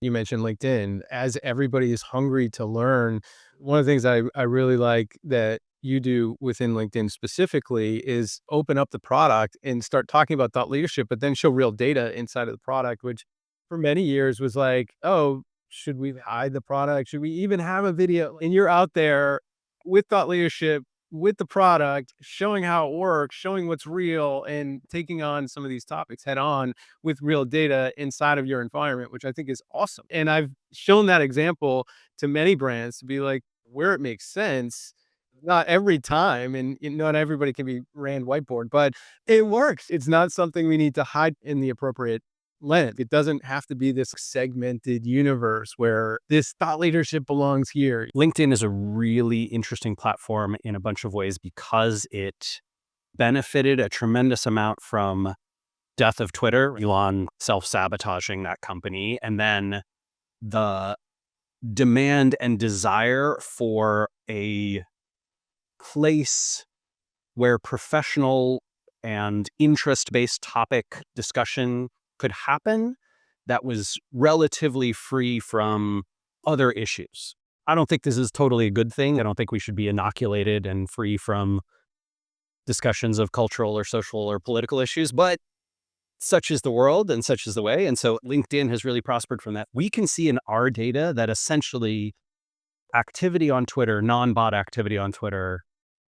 You mentioned LinkedIn. As everybody is hungry to learn, one of the things I really like that you do within LinkedIn specifically is open up the product and start talking about thought leadership, but then show real data inside of the product, which for many years was like, oh, should we hide the product? Should we even have a video? And you're out there with thought leadership, with the product, showing how it works, showing what's real, and taking on some of these topics head on with real data inside of your environment, which I think is awesome. And I've shown that example to many brands to be like, where it makes sense, not every time, and not everybody can be Rand whiteboard, but it works. It's not something we need to hide in the appropriate lens. It doesn't have to be this segmented universe where this thought leadership belongs here. LinkedIn is a really interesting platform in a bunch of ways because it benefited a tremendous amount from death of Twitter, Elon self-sabotaging that company, and then the demand and desire for a place where professional and interest-based topic discussion could happen that was relatively free from other issues. I don't think this is totally a good thing. I don't think we should be inoculated and free from discussions of cultural or social or political issues, but such is the world and such is the way. And so LinkedIn has really prospered from that. We can see in our data that essentially activity on Twitter, non-bot activity on Twitter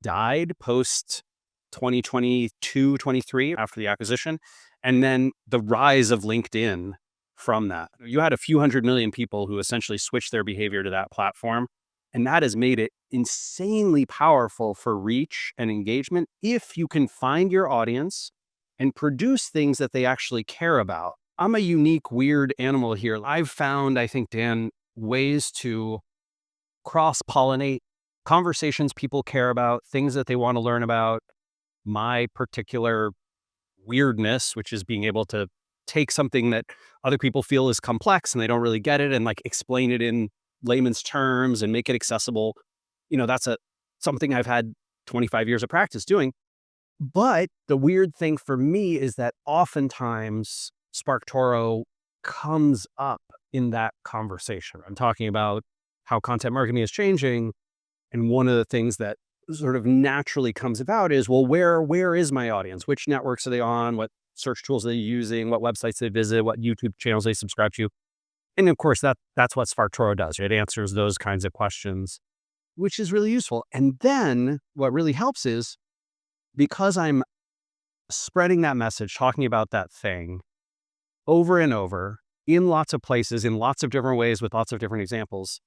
died post 2022, 23 after the acquisition. And then the rise of LinkedIn from that. You had a few 100 million people who essentially switched their behavior to that platform. And that has made it insanely powerful for reach and engagement if you can find your audience and produce things that they actually care about. I'm a unique, weird animal here. I've found, I think, Dan, ways to cross-pollinate conversations people care about, things that they want to learn about, my particular weirdness, which is being able to take something that other people feel is complex and they don't really get it and like explain it in layman's terms and make it accessible. That's something I've had 25 years of practice doing. But the weird thing for me is that oftentimes SparkToro comes up in that conversation. I'm talking about how content marketing is changing. And one of the things that sort of naturally comes about is, well, where is my audience? Which networks are they on? What search tools are they using? What websites they visit? What YouTube channels they subscribe to? And of course, that's what SparkToro does. It answers those kinds of questions, which is really useful. And then what really helps is because I'm spreading that message, talking about that thing over and over in lots of places, in lots of different ways, with lots of different examples,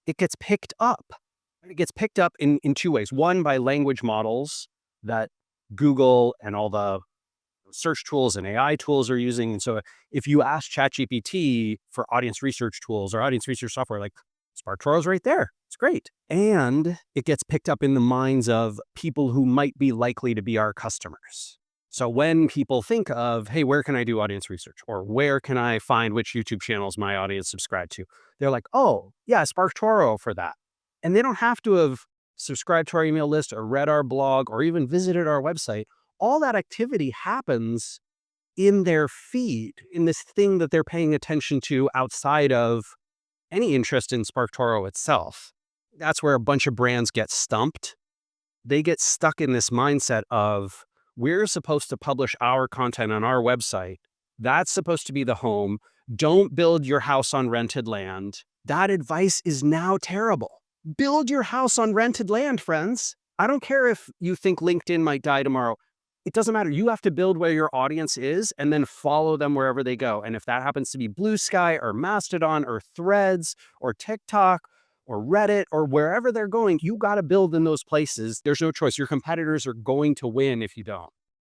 it gets picked up. It gets picked up in two ways. One, by language models that Google and all the search tools and AI tools are using. And so if you ask ChatGPT for audience research tools or audience research software, like SparkToro's right there. It's great. And it gets picked up in the minds of people who might be likely to be our customers. So when people think of, hey, where can I do audience research? Or where can I find which YouTube channels my audience subscribe to? They're like, oh, yeah, SparkToro for that. And they don't have to have subscribed to our email list or read our blog or even visited our website. All that activity happens in their feed, in this thing that they're paying attention to outside of any interest in SparkToro itself. That's where a bunch of brands get stumped. They get stuck in this mindset of, we're supposed to publish our content on our website. That's supposed to be the home. Don't build your house on rented land. That advice is now terrible. Build your house on rented land, friends. I don't care if you think LinkedIn might die tomorrow. It doesn't matter. You have to build where your audience is and then follow them wherever they go. And if that happens to be Blue Sky or Mastodon or Threads or TikTok or Reddit or wherever they're going, you got to build in those places. There's no choice. Your competitors are going to win if you don't.